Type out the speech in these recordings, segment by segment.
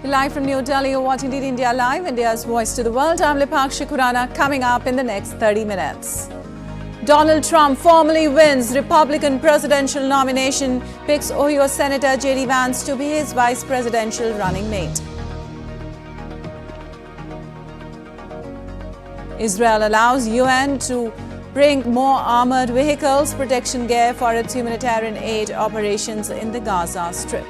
Live from New Delhi, you're watching DD India Live, India's voice to the world. I'm Lipakshi Khurana. Coming up in the next 30 minutes. Donald Trump formally wins Republican presidential nomination, picks Ohio Senator J.D. Vance to be his vice presidential running mate. Israel allows UN to bring more armored vehicles, protection gear for its humanitarian aid operations in the Gaza Strip.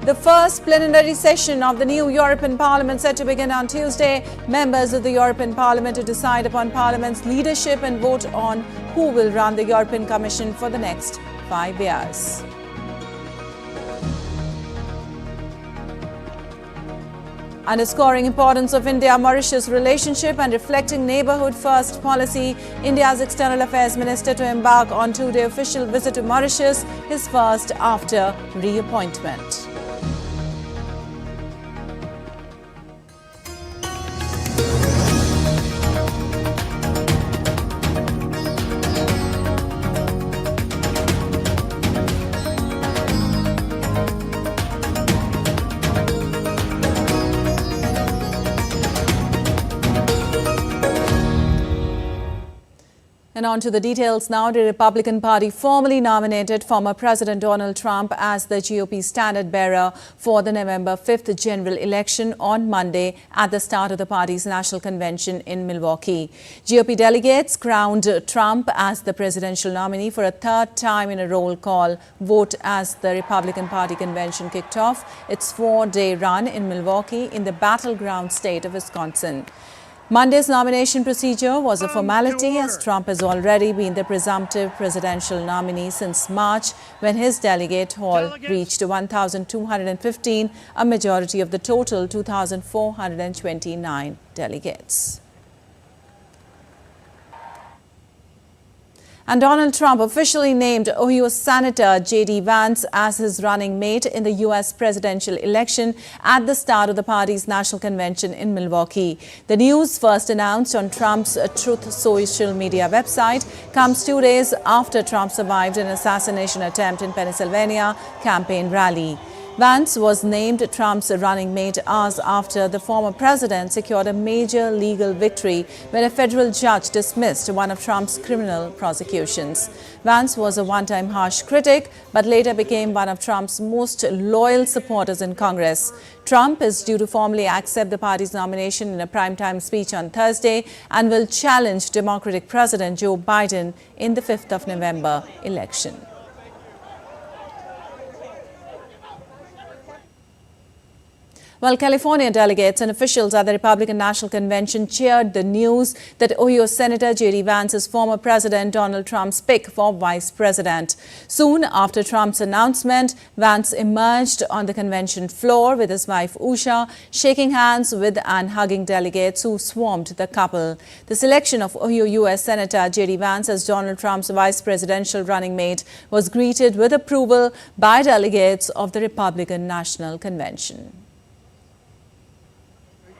The first plenary session of the new European Parliament set to begin on Tuesday. Members of the European Parliament to decide upon Parliament's leadership and vote on who will run the European Commission for the next 5 years. Underscoring importance of India-Mauritius relationship and reflecting neighbourhood first policy, India's External Affairs Minister to embark on two-day official visit to Mauritius, his first after reappointment. And on to the details now. The Republican Party formally nominated former President Donald Trump as the GOP standard bearer for the November 5th general election on Monday at the start of the party's national convention in Milwaukee. GOP delegates crowned Trump as the presidential nominee for a third time in a roll call vote as the Republican Party convention kicked off its 4-day run in Milwaukee in the battleground state of Wisconsin. Monday's nomination procedure was a formality as Trump has already been the presumptive presidential nominee since March when his delegate haul reached 1,215, a majority of the total 2,429 delegates. And Donald Trump officially named Ohio Senator J.D. Vance as his running mate in the U.S. presidential election at the start of the party's national convention in Milwaukee. The news, first announced on Trump's Truth social media website, comes 2 days after Trump survived an assassination attempt in Pennsylvania campaign rally. Vance was named Trump's running mate hours after the former president secured a major legal victory when a federal judge dismissed one of Trump's criminal prosecutions. Vance was a one-time harsh critic, but later became one of Trump's most loyal supporters in Congress. Trump is due to formally accept the party's nomination in a primetime speech on Thursday and will challenge Democratic President Joe Biden in the 5th of November election. Well, California delegates and officials at the Republican National Convention cheered the news that Ohio Senator J.D. Vance is former President Donald Trump's pick for vice president. Soon after Trump's announcement, Vance emerged on the convention floor with his wife Usha, shaking hands with and hugging delegates who swarmed the couple. The selection of Ohio U.S. Senator J.D. Vance as Donald Trump's vice presidential running mate was greeted with approval by delegates of the Republican National Convention.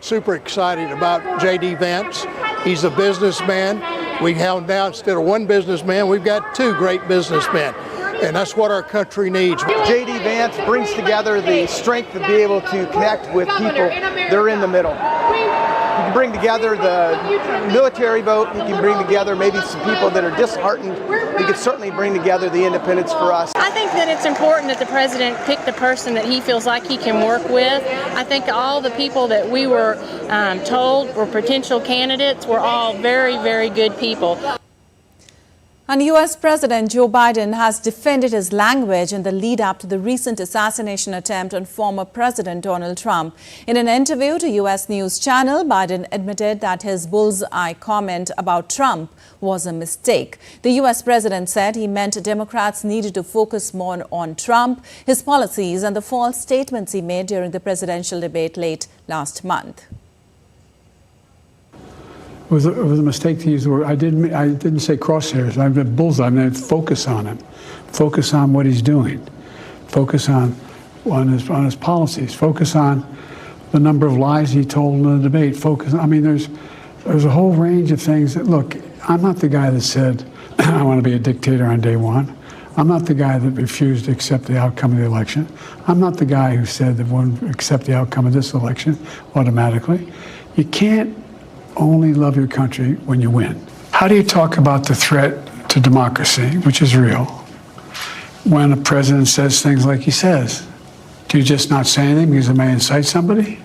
Super excited about J.D. Vance. He's a businessman. We have now, instead of one businessman, we've got two great businessmen. And that's what our country needs. J.D. Vance brings together the strength to be able to connect with people that are in the middle. He can bring together the military vote. He can bring together maybe some people that are disheartened. He could certainly bring together the independents for us. I think that it's important that the president pick the person that he feels like he can work with. I think all the people that we were told were potential candidates were all very, very good people. And U.S. President Joe Biden has defended his language in the lead-up to the recent assassination attempt on former President Donald Trump. In an interview to U.S. News Channel, Biden admitted that his bullseye comment about Trump was a mistake. The U.S. president said he meant Democrats needed to focus more on Trump, his policies, and the false statements he made during the presidential debate late last month. It was a mistake to use the word. I didn't say crosshairs. I meant bullseye. I meant focus on him. Focus on what he's doing. Focus on his policies. Focus on the number of lies he told in the debate. Focus. I mean, there's a whole range of things that, look, I'm not the guy that said I want to be a dictator on day one. I'm not the guy that refused to accept the outcome of the election. I'm not the guy who said that won't accept the outcome of this election automatically. You can't only love your country when you win. How do you talk about the threat to democracy, which is real, when a president says things like he says? Do you just not say anything because it may incite somebody?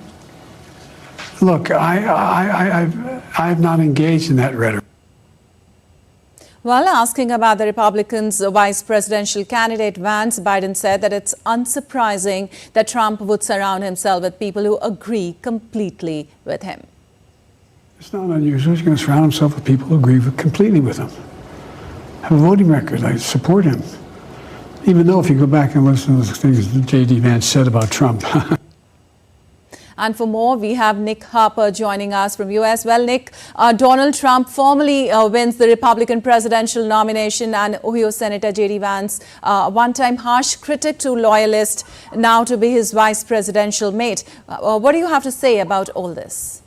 Look, I've not engaged in that rhetoric. While asking about the Republicans' vice presidential candidate Vance, Biden said that it's unsurprising that Trump would surround himself with people who agree completely with him. It's not unusual. He's going to surround himself with people who agree completely with him. Have a voting record. I support him. Even though if you go back and listen to the things that J.D. Vance said about Trump. And for more, we have Nick Harper joining us from U.S. Well, Nick, Donald Trump formally wins the Republican presidential nomination, and Ohio Senator J.D. Vance, one-time harsh critic to loyalist, now to be his vice presidential mate. What do you have to say about all this?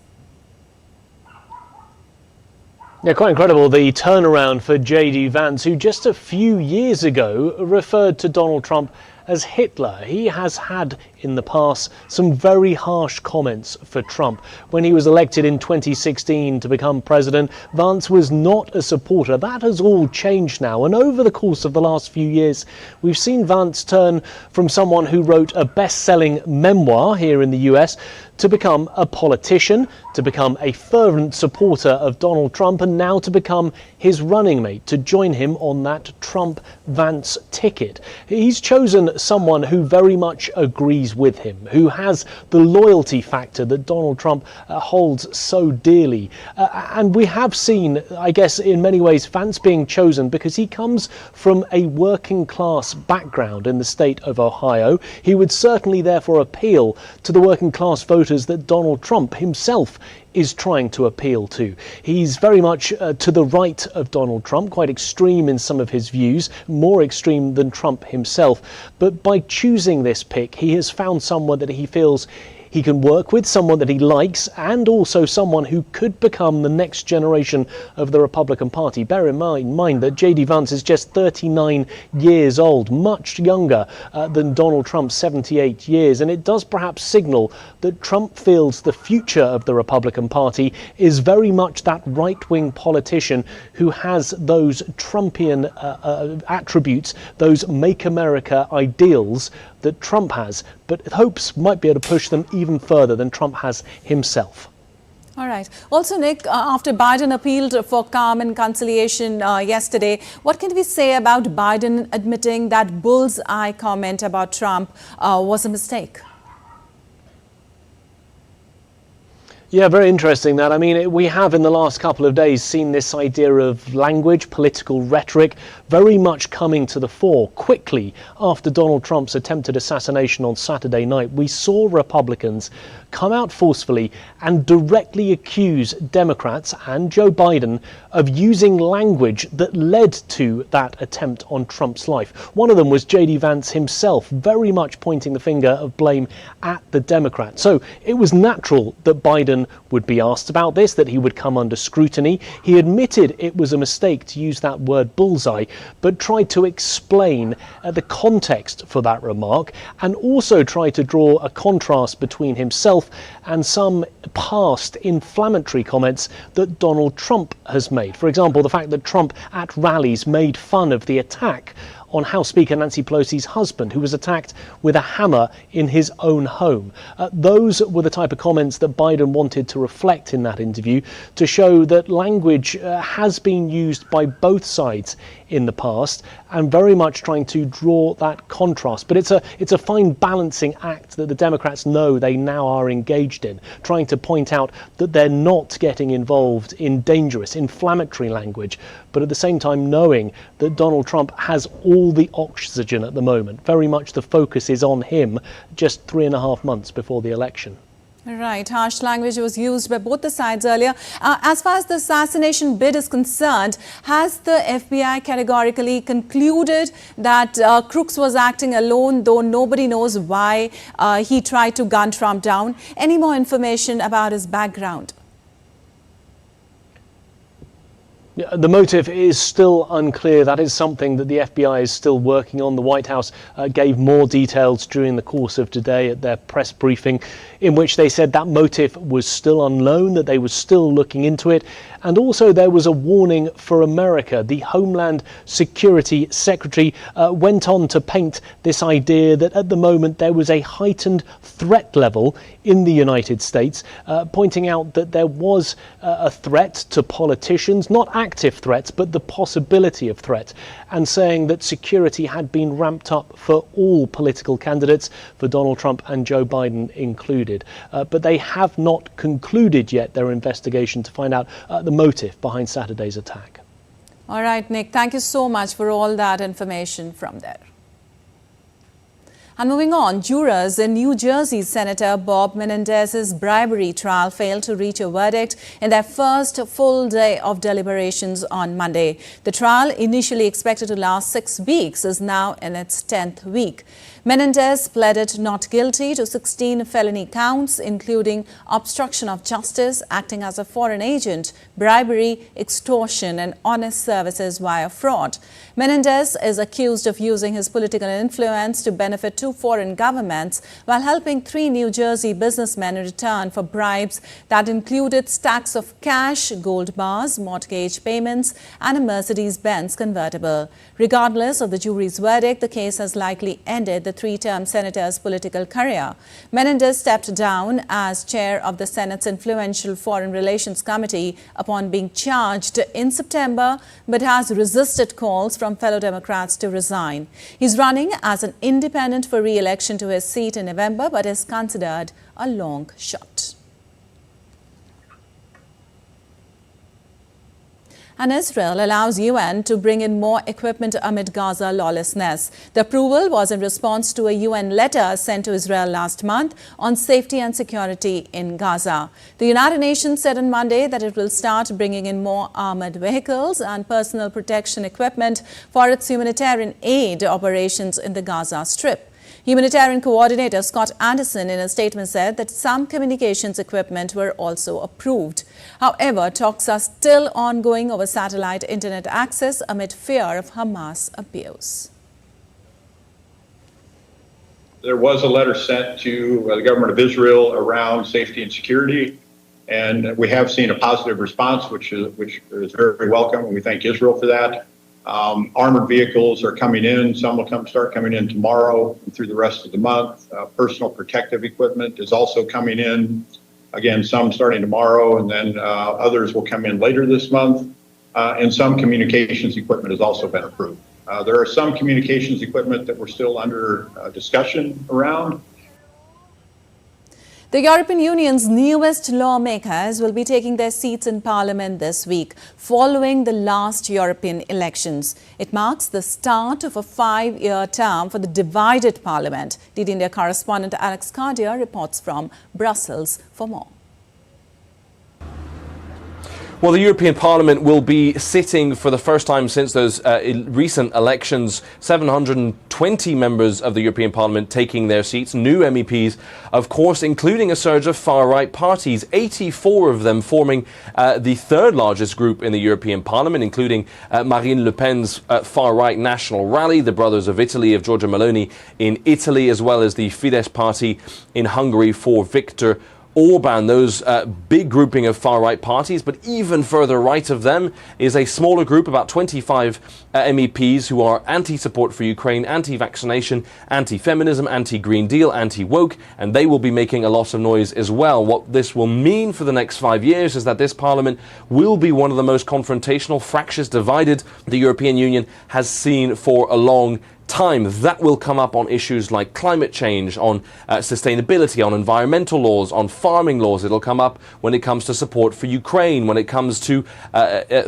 Yeah, quite incredible, the turnaround for J.D. Vance, who just a few years ago referred to Donald Trump as Hitler. He has had in the past some very harsh comments for Trump. When he was elected in 2016 to become president, Vance was not a supporter. That has all changed now, and over the course of the last few years we've seen Vance turn from someone who wrote a best-selling memoir here in the US to become a politician, to become a fervent supporter of Donald Trump, and now to become his running mate, to join him on that Trump-Vance ticket. He's chosen someone who very much agrees with him, who has the loyalty factor that Donald Trump holds so dearly. And we have seen, I guess, in many ways, Vance being chosen because he comes from a working class background in the state of Ohio. He would certainly therefore appeal to the working class voters that Donald Trump himself is trying to appeal to. He's very much to the right of Donald Trump, quite extreme in some of his views, more extreme than Trump himself. But by choosing this pick, he has found someone that he feels he can work with, someone that he likes, and also someone who could become the next generation of the Republican Party. Bear in mind that J.D. Vance is just 39 years old, much younger than Donald Trump, 78 years. And it does perhaps signal that Trump feels the future of the Republican Party is very much that right-wing politician who has those Trumpian attributes, those Make America ideals that Trump has, but hopes might be able to push them even further than Trump has himself. All right. Also, Nick, after Biden appealed for calm and conciliation yesterday, what can we say about Biden admitting that bullseye comment about Trump was a mistake? Yeah, very interesting that. I mean, we have in the last couple of days seen this idea of language, political rhetoric, very much coming to the fore quickly after Donald Trump's attempted assassination on Saturday night. We saw Republicans come out forcefully and directly accuse Democrats and Joe Biden of using language that led to that attempt on Trump's life. One of them was J.D. Vance himself, very much pointing the finger of blame at the Democrats. So it was natural that Biden would be asked about this, that he would come under scrutiny. He admitted it was a mistake to use that word bullseye, but tried to explain the context for that remark, and also tried to draw a contrast between himself and some past inflammatory comments that Donald Trump has made. For example, the fact that Trump at rallies made fun of the attack on House Speaker Nancy Pelosi's husband, who was attacked with a hammer in his own home. Those were the type of comments that Biden wanted to reflect in that interview, to show that language has been used by both sides in the past, and very much trying to draw that contrast. But it's a fine balancing act that the Democrats know they now are engaged in, trying to point out that they're not getting involved in dangerous, inflammatory language, but at the same time knowing that Donald Trump has all the oxygen at the moment. Very much the focus is on him just 3.5 months before the election. Right. Harsh language was used by both the sides earlier. As far as the assassination bid is concerned, has the FBI categorically concluded that Crooks was acting alone, though nobody knows why he tried to gun Trump down? Any more information about his background? The motive is still unclear. That is something that the FBI is still working on. The White House gave more details during the course of today at their press briefing, in which they said that motive was still unknown, that they were still looking into it. And also there was a warning for America. The Homeland Security Secretary went on to paint this idea that at the moment there was a heightened threat level in the United States, pointing out that there was a threat to politicians, not active threats, but the possibility of threat, and saying that security had been ramped up for all political candidates, for Donald Trump and Joe Biden included. But they have not concluded yet their investigation to find out the motive behind Saturday's attack. All right, Nick, thank you so much for all that information from there. And moving on, jurors in New Jersey Senator Bob Menendez's bribery trial failed to reach a verdict in their first full day of deliberations on Monday. The trial, initially expected to last 6 weeks, is now in its 10th week. Menendez pleaded not guilty to 16 felony counts, including obstruction of justice, acting as a foreign agent, bribery, extortion, and honest services via fraud. Menendez is accused of using his political influence to benefit 2 foreign governments while helping 3 New Jersey businessmen in return for bribes that included stacks of cash, gold bars, mortgage payments, and a Mercedes-Benz convertible. Regardless of the jury's verdict, the case has likely ended the 3-term senator's political career. Menendez stepped down as chair of the Senate's influential Foreign Relations Committee upon being charged in September, but has resisted calls from fellow Democrats to resign. He's running as an independent for re-election to his seat in November, but is considered a long shot. And Israel allows UN to bring in more equipment amid Gaza lawlessness. The approval was in response to a UN letter sent to Israel last month on safety and security in Gaza. The United Nations said on Monday that it will start bringing in more armored vehicles and personal protection equipment for its humanitarian aid operations in the Gaza Strip. Humanitarian coordinator Scott Anderson in a statement said that some communications equipment were also approved. However, talks are still ongoing over satellite internet access amid fear of Hamas abuse. There was a letter sent to the government of Israel around safety and security, and we have seen a positive response, which is very welcome, and we thank Israel for that. Armored vehicles are coming in. Some will start coming in tomorrow and through the rest of the month. Personal protective equipment is also coming in. Again, some starting tomorrow, and then others will come in later this month. And some communications equipment has also been approved. There are some communications equipment that we're still under discussion around. The European Union's newest lawmakers will be taking their seats in Parliament this week, following the last European elections. It marks the start of a 5-year term for the divided Parliament. DD India correspondent Alex Cardia reports from Brussels for more. Well, the European Parliament will be sitting for the first time since those recent elections. 720 members of the European Parliament taking their seats, new MEPs, of course, including a surge of far-right parties, 84 of them forming the third largest group in the European Parliament, including Marine Le Pen's far-right National Rally, the Brothers of Italy of Giorgia Meloni in Italy, as well as the Fidesz party in Hungary for Viktor Orban, those big grouping of far-right parties. But even further right of them is a smaller group, about 25 MEPs who are anti-support for Ukraine, anti-vaccination, anti-feminism, anti-Green Deal, anti-woke, and they will be making a lot of noise as well. What this will mean for the next 5 years is that this Parliament will be one of the most confrontational, fractious, divided the European Union has seen for a long time. That will come up on issues like climate change, on sustainability, on environmental laws, on farming laws. It'll come up when it comes to support for Ukraine, when it comes to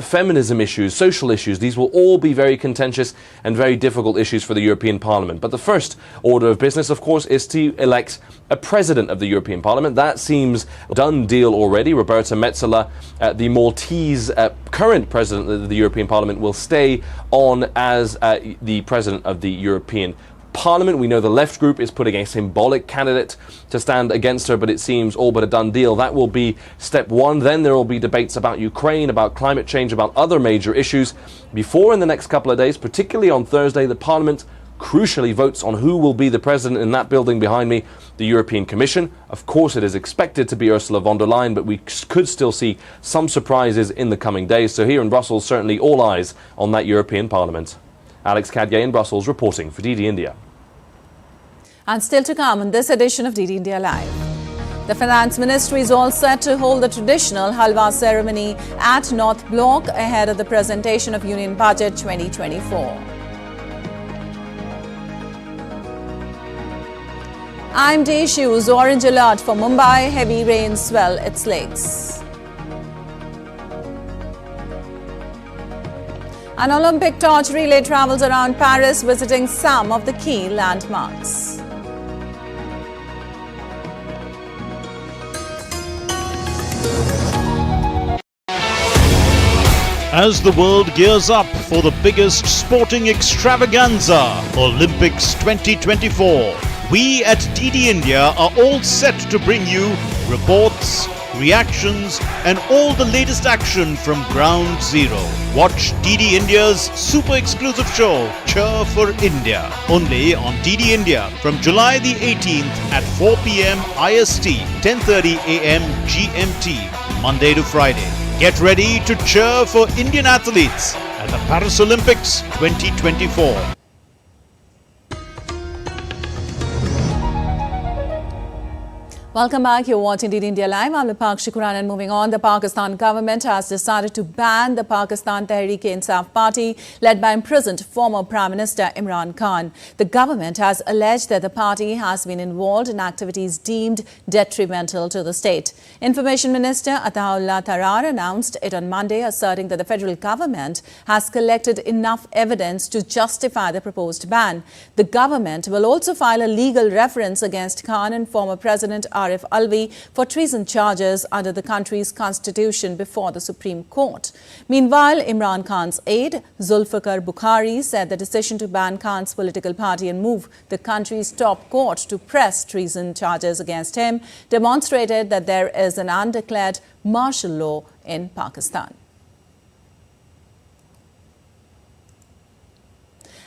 feminism issues, social issues. These will all be very contentious and very difficult issues for the European Parliament. But the first order of business, of course, is to elect a president of the European Parliament. That seems a done deal already. Roberta Metsola, the Maltese current president of the European Parliament, will stay on as the president of the European Parliament. We know the left group is putting a symbolic candidate to stand against her, but it seems all but a done deal. That will be step one. Then there will be debates about Ukraine, about climate change, about other major issues. Before, in the next couple of days, particularly on Thursday, the Parliament crucially votes on who will be the president in that building behind me, the European Commission. Of course, it is expected to be Ursula von der Leyen, but we could still see some surprises in the coming days. So here in Brussels, certainly all eyes on that European Parliament. Alex Cadye in Brussels reporting for DD India. And still to come in this edition of DD India Live. The Finance Ministry is all set to hold the traditional Halwa ceremony at North Block ahead of the presentation of Union Budget 2024. IMD issues orange alert for Mumbai, heavy rains swell its lakes. An Olympic torch relay travels around Paris, visiting some of the key landmarks. As the world gears up for the biggest sporting extravaganza, Olympics 2024, we at DD India are all set to bring you reports, reactions and all the latest action from Ground Zero. Watch DD India's super exclusive show, Cheer for India, only on DD India from July the 18th at 4 p.m. IST, 10:30 a.m. GMT, Monday to Friday. Get ready to cheer for Indian athletes at the Paris Olympics 2024. Welcome back. You're watching DD India Live. I'm Lipakshi Quran, and moving on, the Pakistan government has decided to ban the Pakistan Tehreek-e-Insaf party led by imprisoned former Prime Minister Imran Khan. The government has alleged that the party has been involved in activities deemed detrimental to the state. Information Minister Ataullah Tarar announced it on Monday, asserting that the federal government has collected enough evidence to justify the proposed ban. The government will also file a legal reference against Khan and former President Arif Alvi for treason charges under the country's constitution before the Supreme Court. Meanwhile, Imran Khan's aide, Zulfikar Bukhari, said the decision to ban Khan's political party and move the country's top court to press treason charges against him demonstrated that there is an undeclared martial law in Pakistan.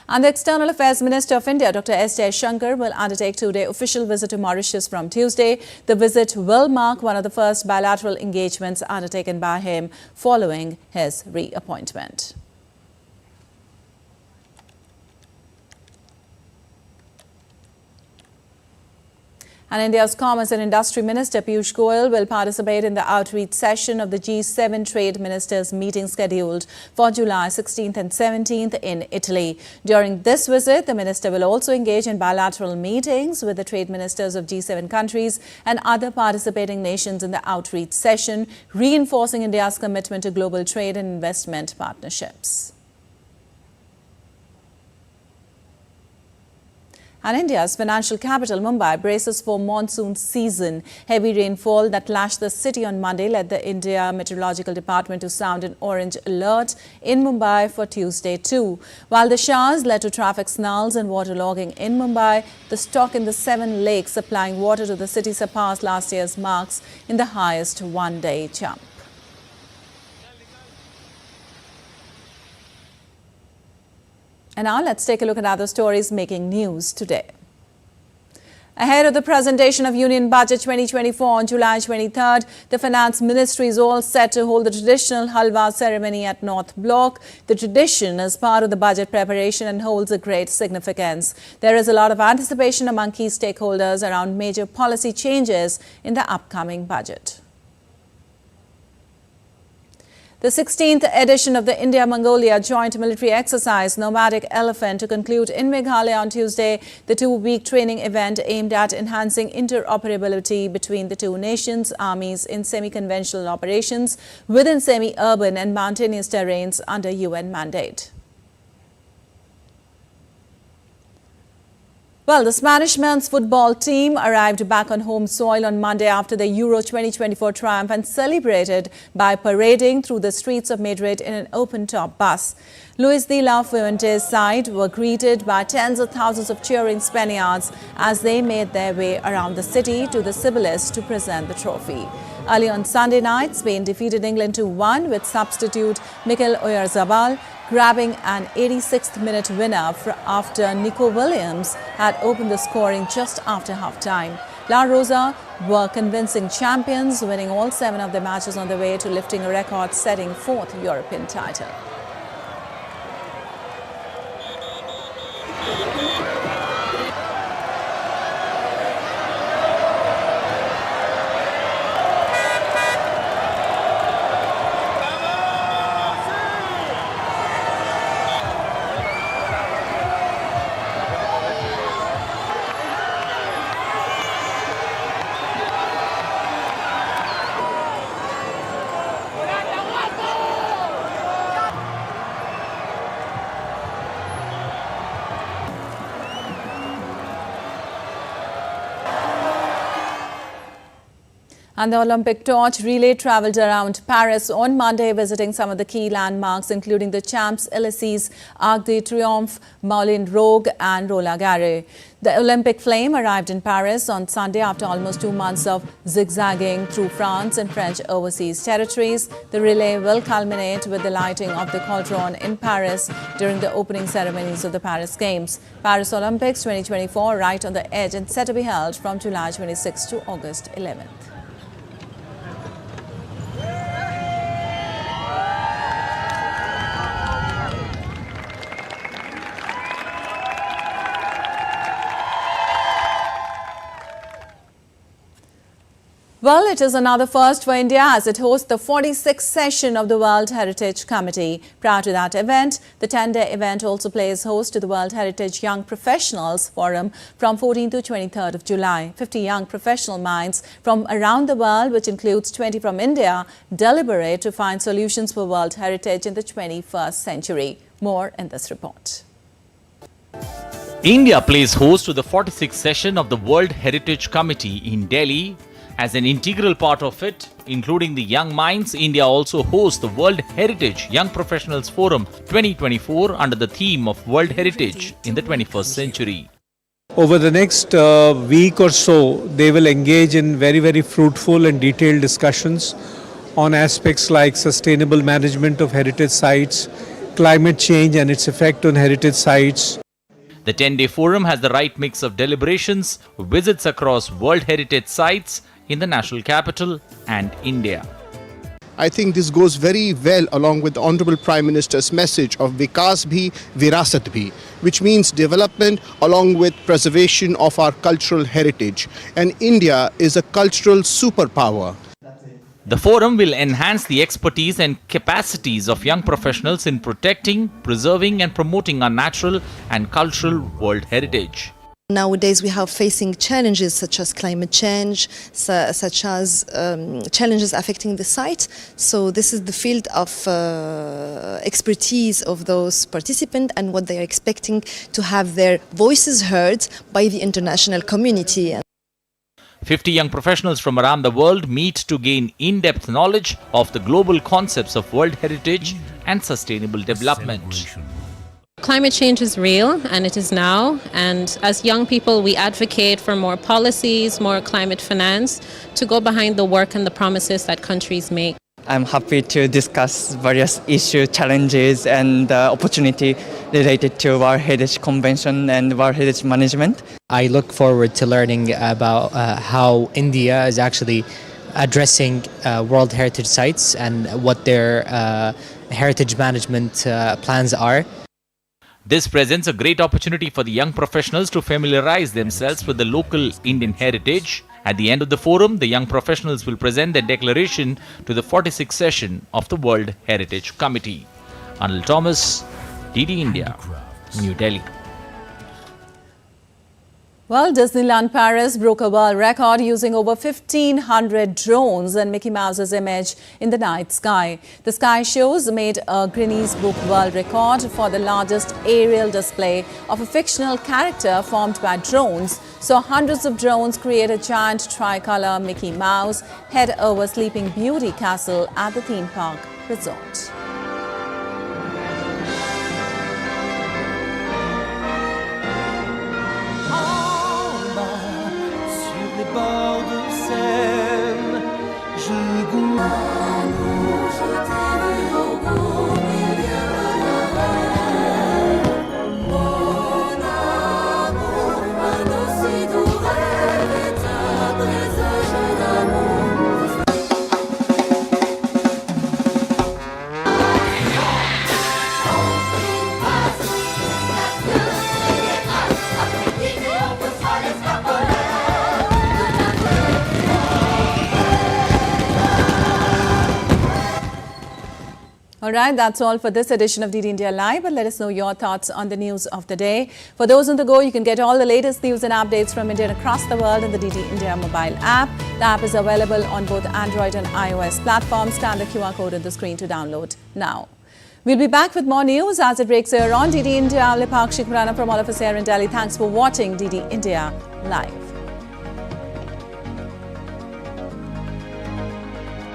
And the External Affairs Minister of India, Dr. S. Jaishankar, will undertake a two-day official visit to Mauritius from Tuesday. The visit will mark one of the first bilateral engagements undertaken by him following his reappointment. And India's Commerce and Industry Minister Piyush Goyal will participate in the outreach session of the G7 Trade Ministers meeting scheduled for July 16th and 17th in Italy. During this visit, the minister will also engage in bilateral meetings with the trade ministers of G7 countries and other participating nations in the outreach session, reinforcing India's commitment to global trade and investment partnerships. And India's financial capital, Mumbai, braces for monsoon season. Heavy rainfall that lashed the city on Monday led the India Meteorological Department to sound an orange alert in Mumbai for Tuesday too. While the showers led to traffic snarls and waterlogging in Mumbai, the stock in the 7 lakes supplying water to the city surpassed last year's marks in the highest one-day jump. And now let's take a look at other stories making news today. Ahead of the presentation of Union Budget 2024 on July 23rd, the Finance Ministry is all set to hold the traditional Halwa ceremony at North Block. The tradition is part of the budget preparation and holds a great significance. There is a lot of anticipation among key stakeholders around major policy changes in the upcoming budget. The 16th edition of the India-Mongolia Joint Military Exercise Nomadic Elephant to conclude in Meghalaya on Tuesday. The 2-week training event aimed at enhancing interoperability between the two nations' armies in semi-conventional operations within semi-urban and mountainous terrains under UN mandate. Well, the Spanish men's football team arrived back on home soil on Monday after the Euro 2024 triumph and celebrated by parading through the streets of Madrid in an open-top bus. Luis de la Fuente's side were greeted by tens of thousands of cheering Spaniards as they made their way around the city to the Cibeles to present the trophy. Early on Sunday night, Spain defeated England 2-1 with substitute Mikel Oyarzabal grabbing an 86th minute winner after Nico Williams had opened the scoring just after half-time. La Rosa were convincing champions, winning all 7 of their matches on the way to lifting a record-setting 4th European title. And the Olympic torch relay travelled around Paris on Monday, visiting some of the key landmarks, including the Champs-Élysées, Arc de Triomphe, Moulin Rouge and Roland Garros. The Olympic flame arrived in Paris on Sunday after almost 2 months of zigzagging through France and French overseas territories. The relay will culminate with the lighting of the Cauldron in Paris during the opening ceremonies of the Paris Games. Paris Olympics 2024 right on the edge and set to be held from July 26 to August 11th. Well, it is another first for India as it hosts the 46th session of the World Heritage Committee. Prior to that event, the 10-day event also plays host to the World Heritage Young Professionals Forum from 14th to 23rd of July. 50 young professional minds from around the world, which includes 20 from India, deliberate to find solutions for world heritage in the 21st century. More in this report. India plays host to the 46th session of the World Heritage Committee in Delhi. As an integral part of it, including the Young Minds, India also hosts the World Heritage Young Professionals Forum 2024 under the theme of World Heritage in the 21st century. Over the next week or so, they will engage in very fruitful and detailed discussions on aspects like sustainable management of heritage sites, climate change and its effect on heritage sites. The 10-day forum has the right mix of deliberations, visits across World Heritage sites in the national capital and India. I think this goes very well along with the Honorable Prime Minister's message of Vikas Bhi, Virasat Bhi, which means development along with preservation of our cultural heritage. And India is a cultural superpower. The forum will enhance the expertise and capacities of young professionals in protecting, preserving and promoting our natural and cultural world heritage. Nowadays we are facing challenges such as climate change, such as challenges affecting the site. So this is the field of expertise of those participants and what they are expecting to have their voices heard by the international community. 50 young professionals from around the world meet to gain in-depth knowledge of the global concepts of world heritage and sustainable development. Climate change is real and it is now, and as young people we advocate for more policies, more climate finance to go behind the work and the promises that countries make. I'm happy to discuss various issues, challenges and opportunity related to World Heritage Convention and World Heritage Management. I look forward to learning about how India is actually addressing World Heritage sites and what their heritage management plans are. This presents a great opportunity for the young professionals to familiarize themselves with the local Indian heritage. At the end of the forum, the young professionals will present their declaration to the 46th session of the World Heritage Committee. Anil Thomas, DD India, New Delhi. Well, Disneyland Paris broke a world record using over 1,500 drones and Mickey Mouse's image in the night sky. The sky shows made a Guinness Book World Record for the largest aerial display of a fictional character formed by drones. So hundreds of drones create a giant tricolor Mickey Mouse head over Sleeping Beauty Castle at the theme park resort. All right, that's all for this edition of DD India Live. But let us know your thoughts on the news of the day. For those on the go, you can get all the latest news and updates from India and across the world in the DD India mobile app. The app is available on both Android and iOS platforms. Scan the QR code on the screen to download now. We'll be back with more news as it breaks here on DD India. Lipakshik Rana from all of us here in Delhi. Thanks for watching DD India Live.